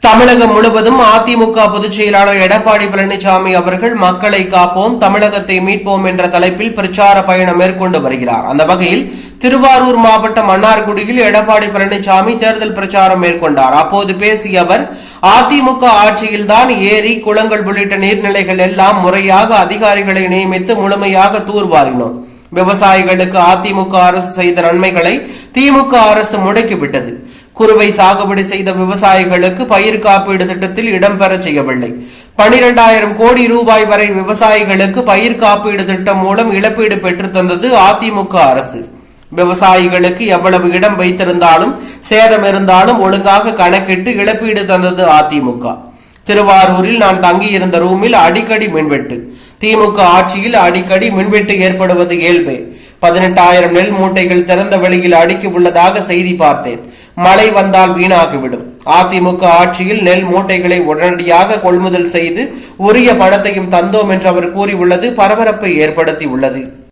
தமிழகம் முழுவதும் அதிமுக பொதுச் செயலாளர் எடப்பாடி பழனிசாமி அவர்கள் மக்களை காப்போம், தமிழகத்தை மீட்போம் என்ற தலைப்பில் பிரச்சார பயணம் மேற்கொண்டு வருகிறார். அந்த வகையில் திருவாரூர் மாவட்டம் மன்னார்குடியில் எடப்பாடி பழனிசாமி தேர்தல் பிரச்சாரம் மேற்கொண்டார். அப்போது பேசிய அவர், அதிமுக ஆட்சியில்தான் ஏரி, குளங்கள் உள்ளிட்ட நீர்நிலைகள் எல்லாம் முறையாக அதிகாரிகளை நியமித்து முழுமையாக தூர்வாரினோம். விவசாயிகளுக்கு அதிமுக அரசு செய்த நன்மைகளை திமுக அரசு முடக்கிவிட்டது. குறுவை சாகுபடி செய்த விவசாயிகளுக்கு பயிர் காப்பீடு திட்டத்தில் இடம்பெற செய்யவில்லை. 12,000 கோடி ரூபாய் வரை விவசாயிகளுக்கு பயிர் காப்பீடு திட்டம் மூலம் இழப்பீடு பெற்று தந்தது அதிமுக அரசு. விவசாயிகளுக்கு எவ்வளவு இடம் வைத்திருந்தாலும் சேதம் இருந்தாலும் ஒழுங்காக கணக்கிட்டு இழப்பீடு தந்தது அதிமுக. திருவாரூரில் நான் தங்கியிருந்த ரூமில் அடிக்கடி மின்வெட்டு. திமுக ஆட்சியில் அடிக்கடி மின்வெட்டு ஏற்படுவது இயல்பே. 18,000 நெல் மூட்டைகள் திறந்த வெளியில் அடுக்கி உள்ளதாக செய்தி பார்த்தேன். மழை வந்தால் வீணாகிவிடும். அதிமுக ஆட்சியில் நெல் மூட்டைகளை உடனடியாக கொள்முதல் செய்து உரிய பணத்தையும் தந்தோம் என்று அவர் கூறியுள்ளது பரபரப்பை ஏற்படுத்தி உள்ளது.